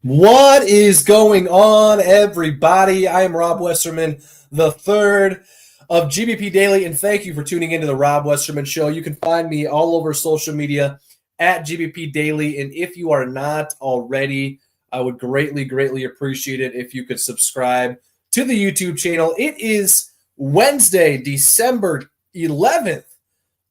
What is going on, everybody? I am Rob Westerman, the third of GBP Daily, and thank you for tuning into the Rob Westerman Show. You can find me all over social media at GBP Daily, and if you are not already, I would greatly appreciate it if you could subscribe to the YouTube channel. It is Wednesday, December 11th,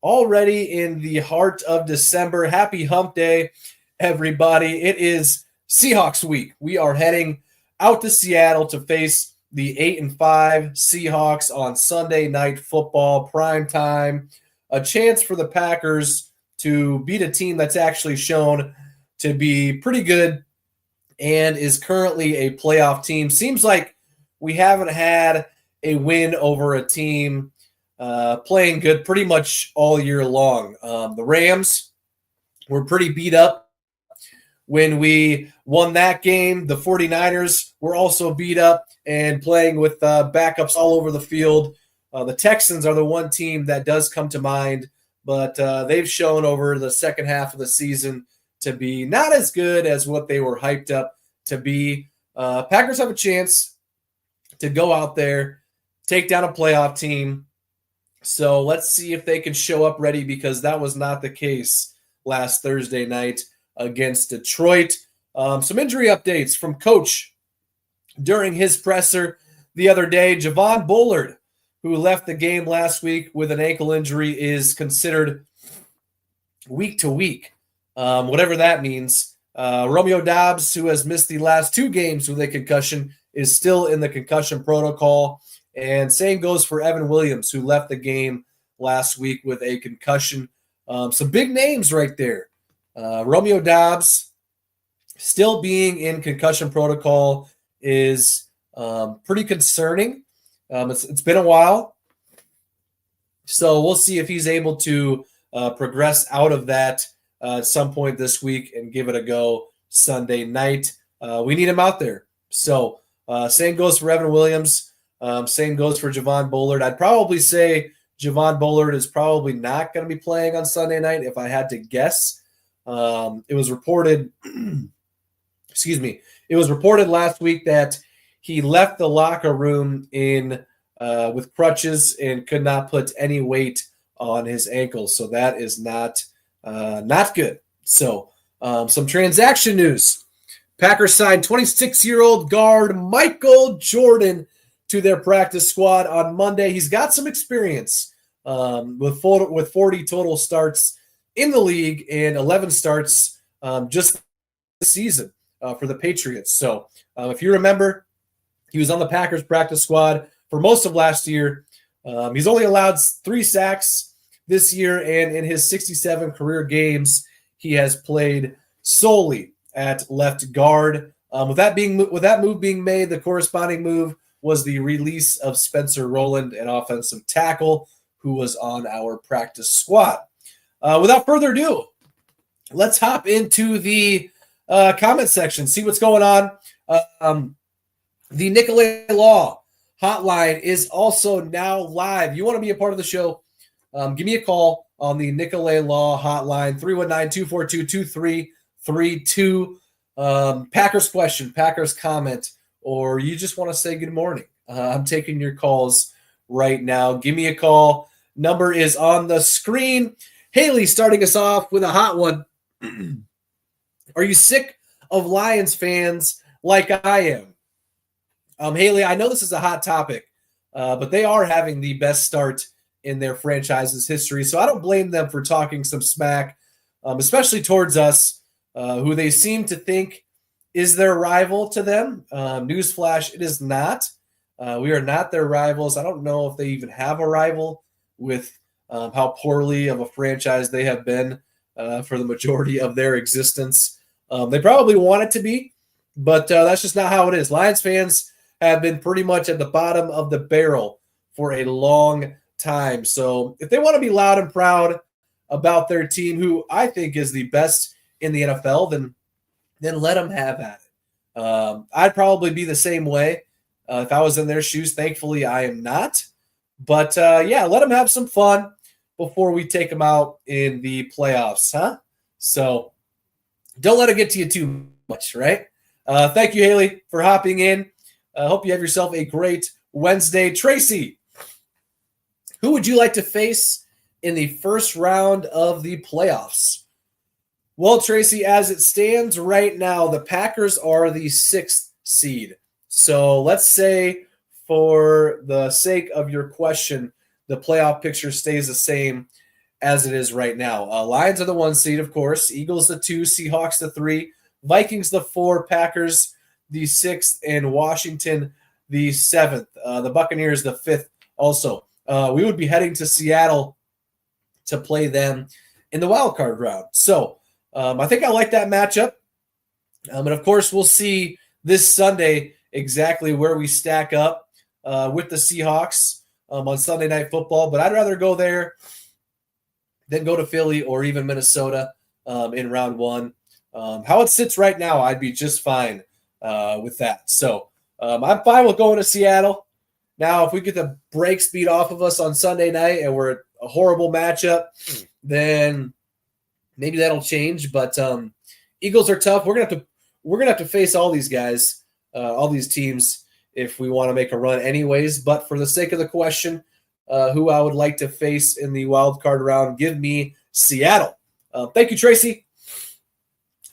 already in the heart of December. Happy Hump Day, everybody. It is Seahawks week. We are heading out to Seattle to face the 8-5 Seahawks on Sunday Night Football, prime time. A chance for the Packers to beat a team that's actually shown to be pretty good and is currently a playoff team. Seems like we haven't had a win over a team playing good pretty much all year long. The Rams were pretty beat up when we won that game. The 49ers were also beat up and playing with backups all over the field. The Texans are the one team that does come to mind, but they've shown over the second half of the season to be not as good as what they were hyped up to be. Packers have a chance to go out there, take down a playoff team. So let's see if they can show up ready, because that was not the case last Thursday night against Detroit. Some injury updates from Coach during his presser the other day. Javon Bullard, who left the game last week with an ankle injury, is considered week to week, whatever that means. Romeo Doubs, who has missed the last two games with a concussion, is still in the concussion protocol. And same goes for Evan Williams, who left the game last week with a concussion. Some big names right there. Romeo Doubs still being in concussion protocol is pretty concerning. It's been a while, so we'll see if he's able to progress out of that at some point this week and give it a go Sunday night. We need him out there. So same goes for Evan Williams. Same goes for Javon Bullard. I'd probably say Javon Bullard is probably not going to be playing on Sunday night if I had to guess. It was reported, it was reported last week that he left the locker room with crutches and could not put any weight on his ankles. So that is not good. So some transaction news. Packers signed 26-year-old guard Michael Jordan to their practice squad on Monday. He's got some experience with 40 total starts in the league and 11 starts just this season for the Patriots. So if you remember, he was on the Packers practice squad for most of last year. He's only allowed 3 sacks this year, and in his 67 career games, he has played solely at left guard. With that move being made, the corresponding move was the release of Spencer Rowland, an offensive tackle who was on our practice squad. Without further ado, let's hop into the comment section, see what's going on. The Nicolet Law hotline is also now live. You want to be a part of the show, give me a call on the Nicolet Law hotline, 319-242-2332. Packers question, Packers comment, or you just want to say good morning. I'm taking your calls right now. Give me a call. Number is on the screen. Haley starting us off with a hot one. Are you sick of Lions fans like I am? Haley, I know this is a hot topic, but they are having the best start in their franchise's history, so I don't blame them for talking some smack, especially towards us, who they seem to think is their rival to them. Newsflash, it is not. We are not their rivals. I don't know if they even have a rival with how poorly of a franchise they have been for the majority of their existence. They probably want it to be, but that's just not how it is. Lions fans have been pretty much at the bottom of the barrel for a long time. So if they want to be loud and proud about their team, who I think is the best in the NFL, then let them have at it. I'd probably be the same way if I was in their shoes. Thankfully, I am not. But, yeah, let them have some fun before we take them out in the playoffs, huh? So don't let it get to you too much, right? Thank you, Haley, for hopping in. I hope you have yourself a great Wednesday. Tracy, who would you like to face in the first round of the playoffs? Well, Tracy, as it stands right now, the Packers are the 6th seed. So let's say, for the sake of your question, the playoff picture stays the same as it is right now. Lions are the 1 seed, of course. Eagles the 2, Seahawks the 3, Vikings the 4, Packers the 6th, and Washington the 7th. The Buccaneers the 5th also. We would be heading to Seattle to play them in the wild card round. So I think I like that matchup. And of course, we'll see this Sunday exactly where we stack up with the Seahawks on Sunday Night Football. But I'd rather go there than go to Philly or even Minnesota in round 1. How it sits right now, I'd be just fine with that. So I'm fine with going to Seattle. Now, if we get the brakes beat off of us on Sunday night and we're a horrible matchup, then maybe that'll change. But Eagles are tough. We're gonna have to face all these guys, all these teams, if we want to make a run anyways. But for the sake of the question, who I would like to face in the wild card round, give me Seattle. Thank you, Tracy.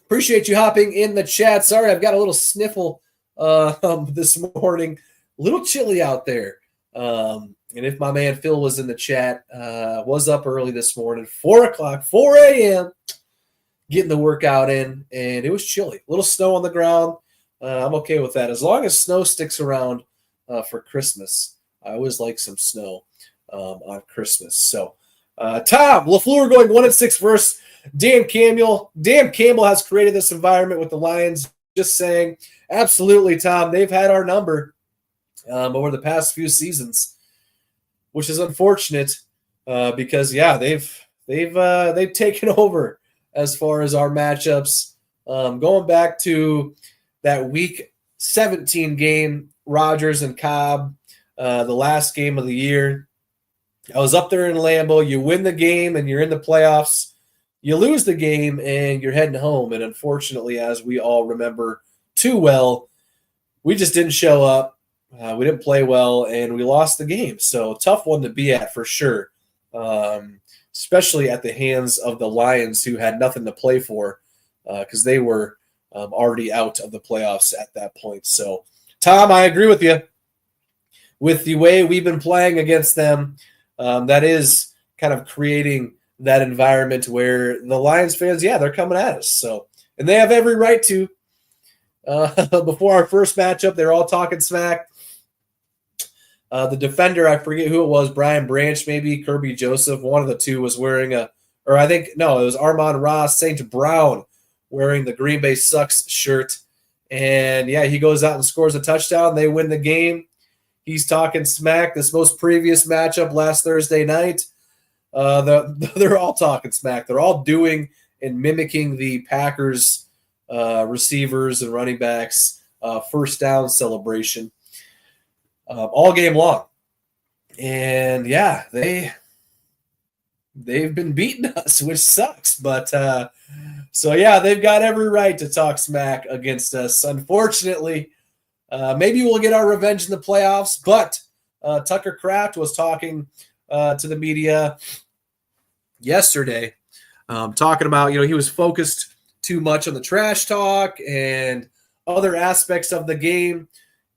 Appreciate you hopping in the chat. Sorry, I've got a little sniffle this morning. A little chilly out there. And if my man Phil was in the chat, was up early this morning, 4 a.m., getting the workout in, and it was chilly. A little snow on the ground. I'm okay with that. As long as snow sticks around for Christmas. I always like some snow on Christmas. So, Tom LaFleur going 1-6 versus Dan Campbell. Dan Campbell has created this environment with the Lions. Just saying, absolutely, Tom. They've had our number over the past few seasons, which is unfortunate because they've taken over as far as our matchups. Going back to that Week 17 game, Rodgers and Cobb, the last game of the year. I was up there in Lambeau. You win the game and you're in the playoffs. You lose the game and you're heading home. And unfortunately, as we all remember too well, we just didn't show up. We didn't play well, and we lost the game. So tough one to be at for sure, especially at the hands of the Lions, who had nothing to play for because they were already out of the playoffs at that point. So, Tom, I agree with you. With the way we've been playing against them, that is kind of creating that environment where the Lions fans, they're coming at us. So, and they have every right to. Before our first matchup, they're all talking smack. The defender, I forget who it was, Brian Branch, maybe Kirby Joseph, one of the two was wearing it was Armand Ross, St. Brown wearing the Green Bay Sucks shirt. And he goes out and scores a touchdown. They win the game. He's talking smack. This most previous matchup last Thursday night, they're all talking smack. They're all doing and mimicking the Packers receivers and running backs first down celebration all game long. And they've been beating us, which sucks. But they've got every right to talk smack against us. Unfortunately, maybe we'll get our revenge in the playoffs. But Tucker Kraft was talking to the media yesterday, talking about, he was focused too much on the trash talk and other aspects of the game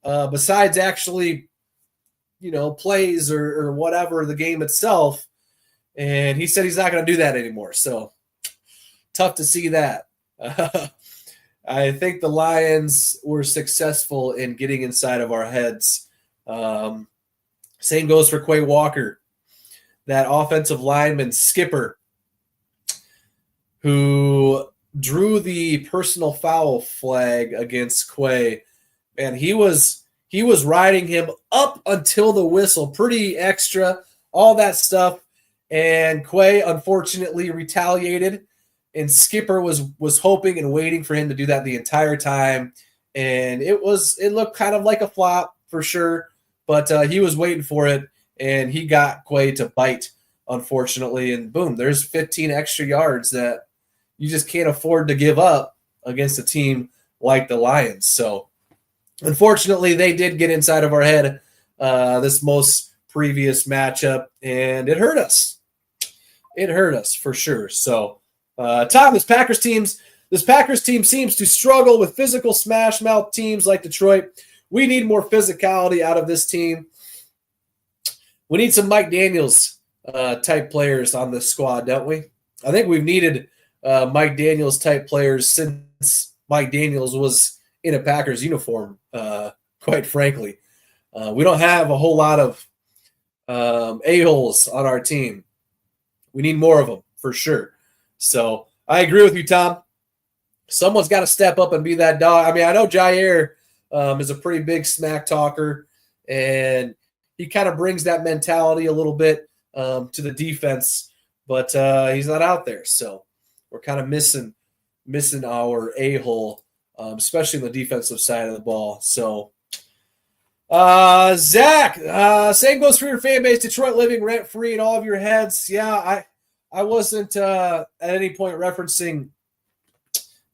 besides actually, plays or whatever, the game itself. And he said he's not going to do that anymore. So tough to see that. I think the Lions were successful in getting inside of our heads. Same goes for Quay Walker, that offensive lineman skipper who drew the personal foul flag against Quay. And he was riding him up until the whistle, pretty extra, all that stuff. And Quay unfortunately retaliated, and Skipper was hoping and waiting for him to do that the entire time. And it looked kind of like a flop for sure, but he was waiting for it, and he got Quay to bite, unfortunately. And boom, there's 15 extra yards that you just can't afford to give up against a team like the Lions. So unfortunately, they did get inside of our head this most previous matchup, and it hurt us. It hurt us for sure. So, Tom, this Packers team seems to struggle with physical smash mouth teams like Detroit. We need more physicality out of this team. We need some Mike Daniels type players on this squad, don't we? I think we've needed Mike Daniels type players since Mike Daniels was in a Packers uniform, quite frankly. We don't have a whole lot of a-holes on our team. We need more of them, for sure. So I agree with you, Tom. Someone's got to step up and be that dog. I mean, I know Jair is a pretty big smack talker, and he kind of brings that mentality a little bit to the defense, but he's not out there. So we're kind of missing our a-hole, especially on the defensive side of the ball. So, Zach, same goes for your fan base. Detroit living rent-free in all of your heads. Yeah, I wasn't at any point referencing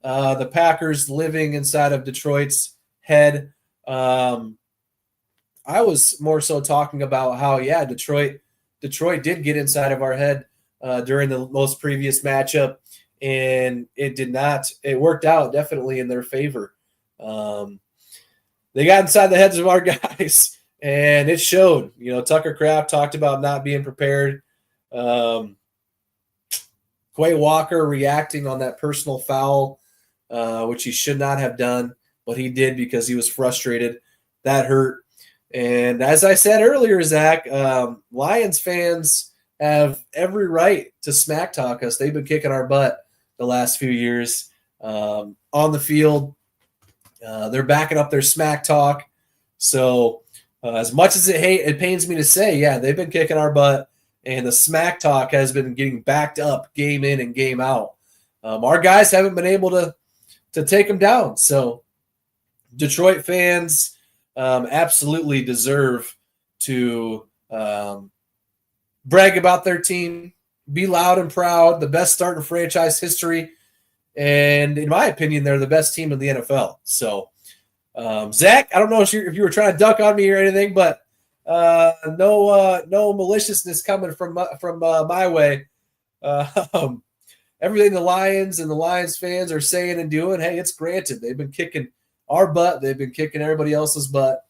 the Packers living inside of Detroit's head. I was more so talking about how, yeah, Detroit did get inside of our head during the most previous matchup, and it worked out definitely in their favor. They got inside the heads of our guys, and it showed. You know, Tucker Kraft talked about not being prepared. Quay Walker reacting on that personal foul, which he should not have done, but he did because he was frustrated. That hurt. And as I said earlier, Zach, Lions fans have every right to smack talk us. They've been kicking our butt the last few years on the field. They're backing up their smack talk. So as much as it pains me to say, yeah, they've been kicking our butt, and the smack talk has been getting backed up game in and game out. Our guys haven't been able to take them down. So Detroit fans absolutely deserve to brag about their team, be loud and proud, the best start in franchise history. And in my opinion, they're the best team in the NFL. So, Zach, I don't know if you were trying to duck on me or anything, but no maliciousness coming from my way. Everything the Lions and the Lions fans are saying and doing, hey, it's granted. They've been kicking our butt. They've been kicking everybody else's butt.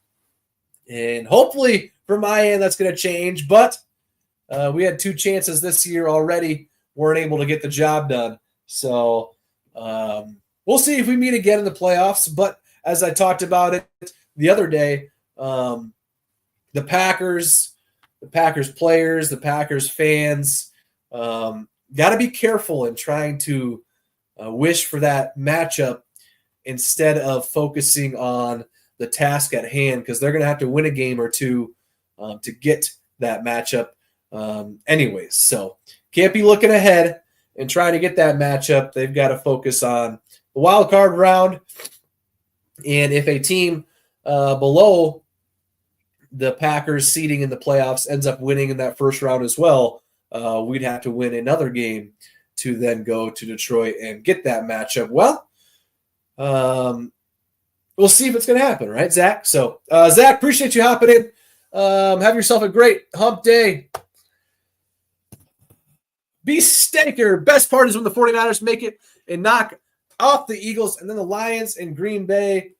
And hopefully, from my end, that's going to change. But we had 2 chances this year already. Weren't able to get the job done. So we'll see if we meet again in the playoffs. But as I talked about it the other day, the Packers players, the Packers fans, got to be careful in trying to wish for that matchup instead of focusing on the task at hand, because they're going to have to win a game or two to get that matchup anyways. So can't be looking ahead and trying to get that matchup. They've got to focus on the wild card round. And if a team below the Packers seeding in the playoffs ends up winning in that first round as well, we'd have to win another game to then go to Detroit and get that matchup. Well, we'll see if it's going to happen, right, Zach? So, Zach, appreciate you hopping in. Have yourself a great hump day. Be Staker. Best part is when the 49ers make it and knock off the Eagles, and then the Lions and Green Bay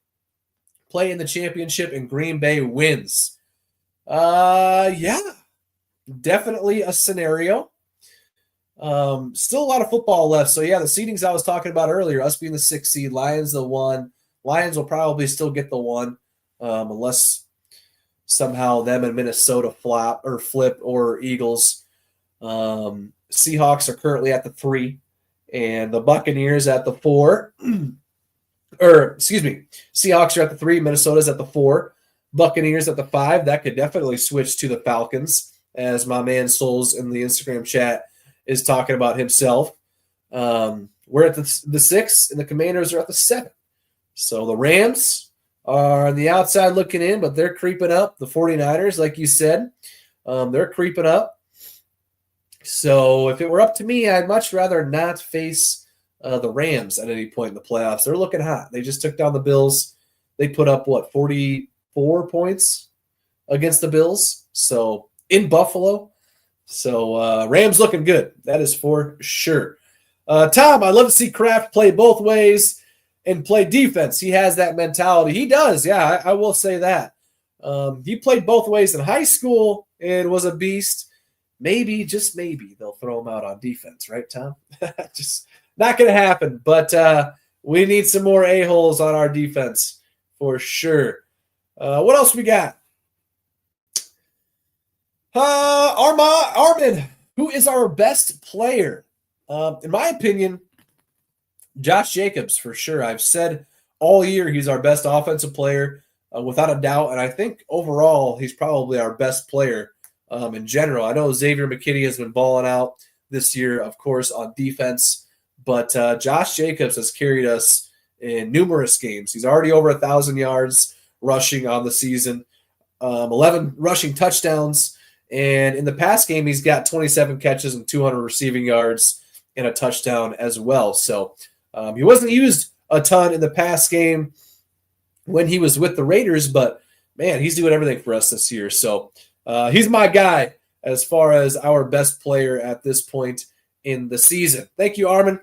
play in the championship, and Green Bay wins. Yeah, definitely a scenario. Still a lot of football left. So, yeah, the seedings I was talking about earlier, us being the 6th seed, Lions the 1. Lions will probably still get the 1 unless somehow them and Minnesota flip or Eagles. Seahawks are currently at the 3, and the Buccaneers at the 4. Seahawks are at the 3, Minnesota's at the 4, Buccaneers at the 5. That could definitely switch to the Falcons, as my man Souls in the Instagram chat is talking about himself. We're at the 6, and the Commanders are at the 7. So the Rams are on the outside looking in, but they're creeping up. The 49ers, like you said, they're creeping up. So if it were up to me, I'd much rather not face the Rams at any point in the playoffs. They're looking hot. They just took down the Bills. They put up, 44 points against the Bills? So in Buffalo. So Rams looking good. That is for sure. Tom, I'd love to see Kraft play both ways and play defense. He has that mentality. He does. Yeah, I will say that. He played both ways in high school and was a beast. Maybe, just maybe, they'll throw him out on defense, right, Tom? Just not going to happen. But we need some more a-holes on our defense for sure. What else we got? Armin, who is our best player? In my opinion, Josh Jacobs for sure. I've said all year he's our best offensive player, without a doubt. And I think overall he's probably our best player in general. I know Xavier McKinney has been balling out this year, of course, on defense. But Josh Jacobs has carried us in numerous games. He's already over 1,000 yards rushing on the season, 11 rushing touchdowns. And in the past game, he's got 27 catches and 200 receiving yards and a touchdown as well. So he wasn't used a ton in the past game when he was with the Raiders, but, man, he's doing everything for us this year. So he's my guy as far as our best player at this point in the season. Thank you, Armin.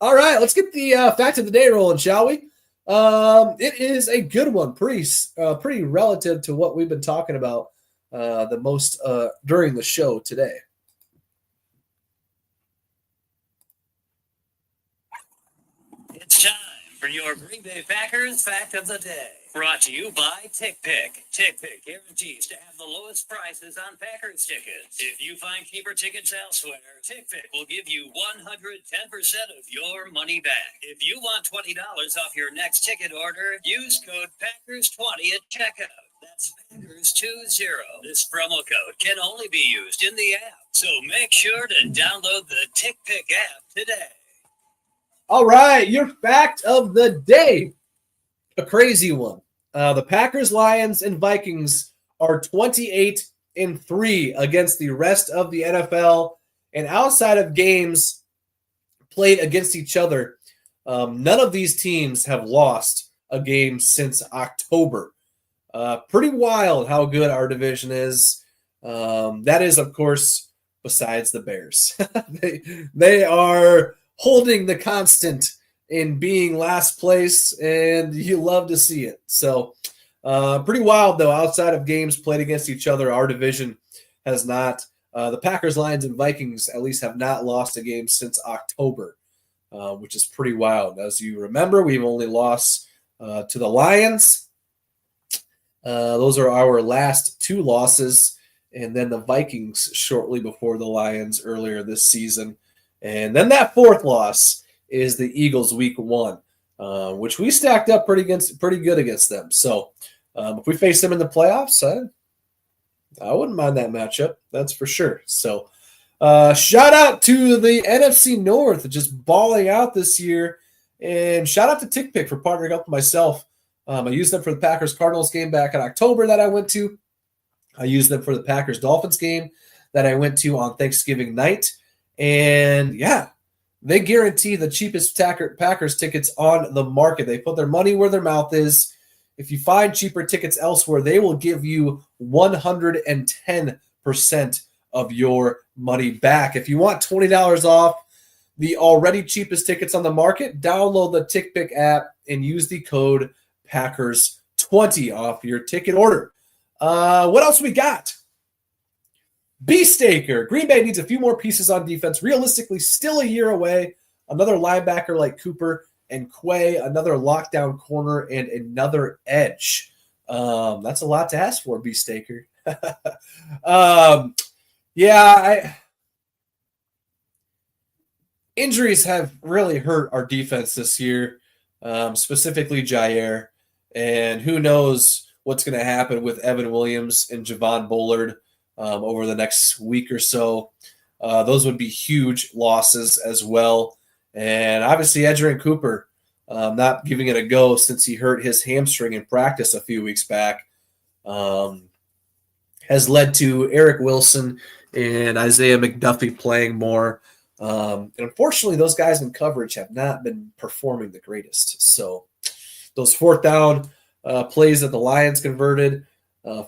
All right, let's get the fact of the day rolling, shall we? It is a good one, pretty relative to what we've been talking about the most during the show today. It's time for your Green Bay Packers Fact of the Day. Brought to you by TickPick. TickPick guarantees to have the lowest prices on Packers tickets. If you find cheaper tickets elsewhere, TickPick will give you 110% of your money back. If you want $20 off your next ticket order, use code Packers20 at checkout. That's Packers20. This promo code can only be used in the app, so make sure to download the TickPick app today. All right, your fact of the day. A crazy one. The Packers, Lions, and Vikings are 28-3 against the rest of the NFL. And outside of games played against each other, none of these teams have lost a game since October. Pretty wild how good our division is. That is, of course, besides the Bears. They are holding the constant in being last place, and you love to see it. So pretty wild, though. Outside of games played against each other, our division has not. The Packers, Lions, and Vikings at least have not lost a game since October, which is pretty wild. As you remember, we've only lost to the Lions. Those are our last two losses, and then the Vikings shortly before the Lions earlier this season. And then that fourth loss is the Eagles week 1, which we stacked up pretty good against them. So if we face them in the playoffs, I wouldn't mind that matchup. That's for sure. So shout out to the NFC North, just balling out this year. And shout out to TickPick for partnering up with myself. I used them for the Packers-Cardinals game back in October that I went to. I used them for the Packers-Dolphins game that I went to on Thanksgiving night. And, yeah, they guarantee the cheapest Packers tickets on the market. They put their money where their mouth is. If you find cheaper tickets elsewhere, they will give you 110% of your money back. If you want $20 off the already cheapest tickets on the market, download the TickPick app and use the code Packers20 off your ticket order. What else we got? B-Staker. Green Bay needs a few more pieces on defense. Realistically, still a year away. Another linebacker like Cooper and Quay, another lockdown corner, and another edge. That's a lot to ask for, B-Staker. Injuries have really hurt our defense this year, specifically Jair. And who knows what's going to happen with Evan Williams and Javon Bullard over the next week or so. Those would be huge losses as well. And obviously, Edgerrin Cooper not giving it a go since he hurt his hamstring in practice a few weeks back has led to Eric Wilson and Isaiah McDuffie playing more. And unfortunately, those guys in coverage have not been performing the greatest. So those fourth down plays that the Lions converted,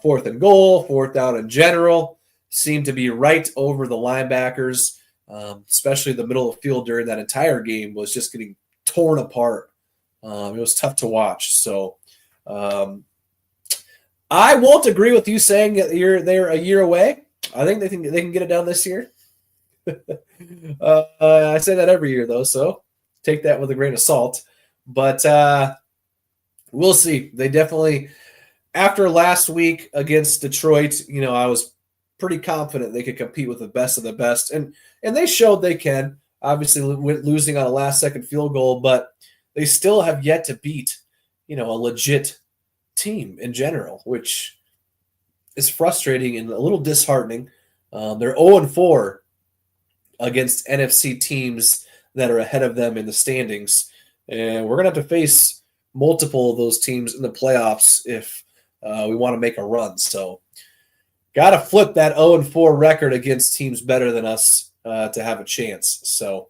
fourth and goal, fourth down in general, seemed to be right over the linebackers, especially the middle of the field during that entire game was just getting torn apart. It was tough to watch. So I won't agree with you saying that they're a year away. I think they can get it done this year. I say that every year, though, so take that with a grain of salt. But we'll see. They definitely, after last week against Detroit, I was pretty confident they could compete with the best of the best. And they showed they can, obviously losing on a last-second field goal, but they still have yet to beat, a legit team in general, which is frustrating and a little disheartening. They're 0-4 against NFC teams that are ahead of them in the standings. And we're going to have to face multiple of those teams in the playoffs if we want to make a run. So got to flip that 0-4 record against teams better than us to have a chance. So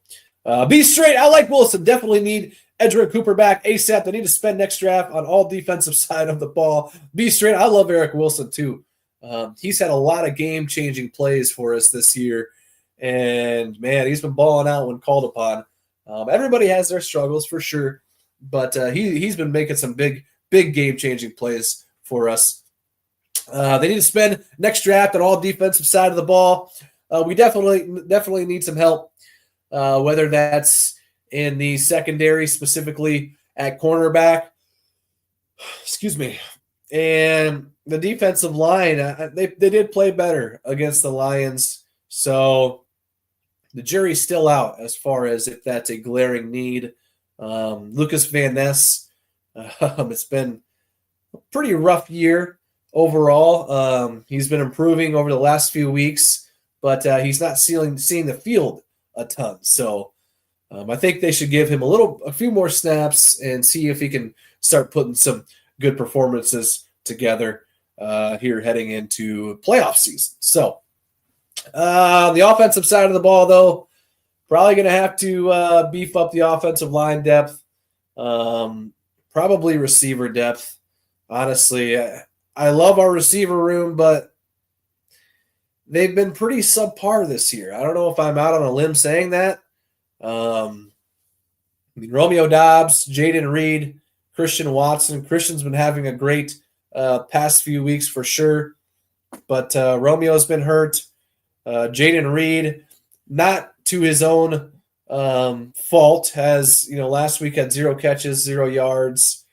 be straight. I like Wilson. Definitely need Edgerrin Cooper back ASAP. They need to spend next draft on all defensive side of the ball. Be straight. I love Eric Wilson too. He's had a lot of game-changing plays for us this year. And, man, he's been balling out when called upon. Everybody has their struggles for sure, but he's been making some big game-changing plays for us. They need to spend next draft on all defensive side of the ball. We definitely need some help, whether that's in the secondary, specifically at cornerback. Excuse me. And the defensive line, they did play better against the Lions. So the jury's still out as far as if that's a glaring need. Lucas Van Ness, it's been a pretty rough year overall. He's been improving over the last few weeks, but he's not seeing the field a ton. So I think they should give him a few more snaps and see if he can start putting some good performances together here heading into playoff season. So the offensive side of the ball, though, probably going to have to beef up the offensive line depth, probably receiver depth. Honestly, I love our receiver room, but they've been pretty subpar this year. I don't know if I'm out on a limb saying that. Romeo Doubs, Jaden Reed, Christian Watson. Christian's been having a great past few weeks for sure, but Romeo's been hurt. Jaden Reed, not to his own fault, has last week had 0 catches, 0 yards.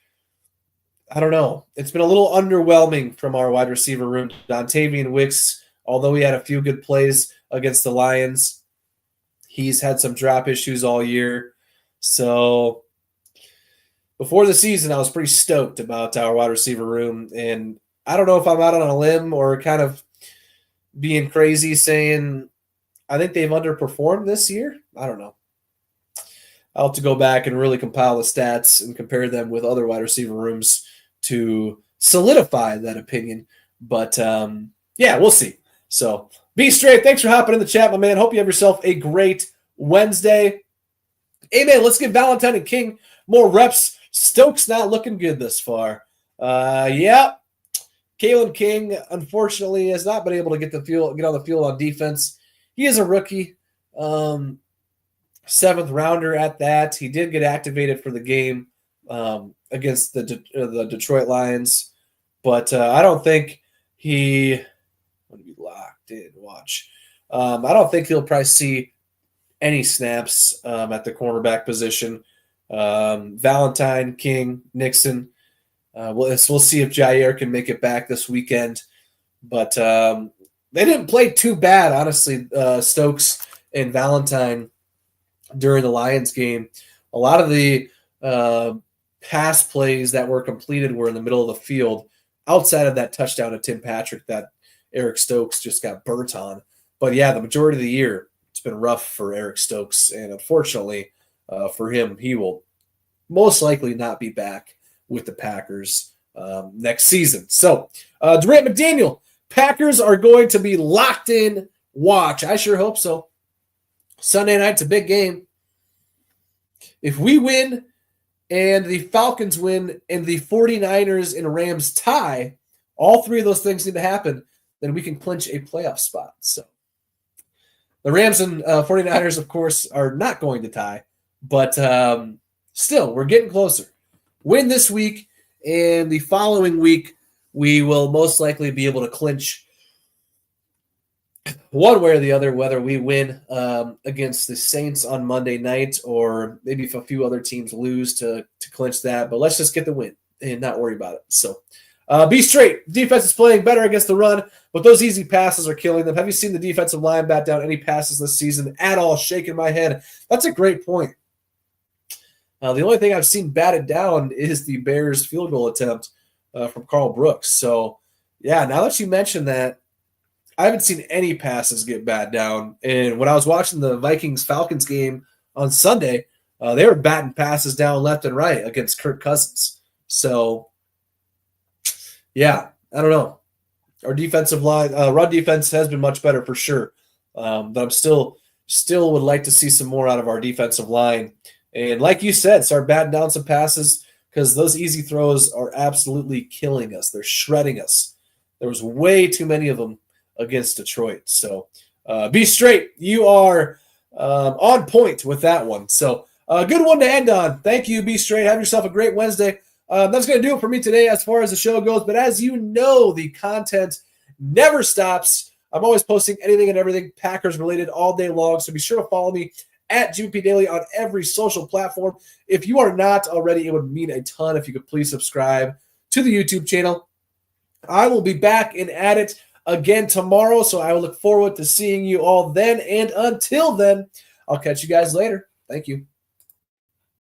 I don't know. It's been a little underwhelming from our wide receiver room. Dontavian Wicks, although he had a few good plays against the Lions, he's had some drop issues all year. So before the season, I was pretty stoked about our wide receiver room, and I don't know if I'm out on a limb or kind of being crazy saying I think they've underperformed this year. I don't know. I'll have to go back and really compile the stats and compare them with other wide receiver rooms to solidify that opinion. But, yeah, we'll see. So be straight. Thanks for hopping in the chat, my man. Hope you have yourself a great Wednesday. Hey, man, let's give Valentine and King more reps. Stokes not looking good this far. Yeah. Kalen King, unfortunately, has not been able to get on the field on defense. He is a rookie, 7th rounder at that. He did get activated for the game against the Detroit Lions, but I don't think he would be locked in. Watch. I don't think he'll probably see any snaps at the cornerback position. Valentine, King, Nixon. We'll see if Jair can make it back this weekend. But they didn't play too bad, honestly, Stokes and Valentine during the Lions game. A lot of the pass plays that were completed were in the middle of the field, outside of that touchdown to Tim Patrick that Eric Stokes just got burnt on. But, yeah, the majority of the year, it's been rough for Eric Stokes. And unfortunately for him, he will most likely not be back with the Packers next season. So, Durant McDaniel, Packers are going to be locked in. Watch. I sure hope so. Sunday night's a big game. If we win and the Falcons win and the 49ers and Rams tie, all three of those things need to happen, then we can clinch a playoff spot. So the Rams and 49ers, of course, are not going to tie, but still, we're getting closer. Win this week, and the following week, we will most likely be able to clinch one way or the other, whether we win against the Saints on Monday night or maybe if a few other teams lose to clinch that. But let's just get the win and not worry about it. So be straight. Defense is playing better against the run, but those easy passes are killing them. Have you seen the defensive line bat down any passes this season at all? Shaking my head. That's a great point. The only thing I've seen batted down is the Bears field goal attempt from Carl Brooks. So, yeah, now that you mention that, I haven't seen any passes get batted down. And when I was watching the Vikings-Falcons game on Sunday, they were batting passes down left and right against Kirk Cousins. So, yeah, I don't know. Our defensive line, run defense has been much better for sure. But I'm still would like to see some more out of our defensive line. And like you said, start batting down some passes because those easy throws are absolutely killing us. They're shredding us. There was way too many of them against Detroit. So be straight. You are on point with that one. So a good one to end on. Thank you. Be straight. Have yourself a great Wednesday. That's going to do it for me today as far as the show goes. But as you know, the content never stops. I'm always posting anything and everything Packers related all day long. So be sure to follow me at GP Daily on every social platform. If you are not already, it would mean a ton if you could please subscribe to the YouTube channel. I will be back and at it again tomorrow, so I will look forward to seeing you all then. And until then, I'll catch you guys later. Thank you.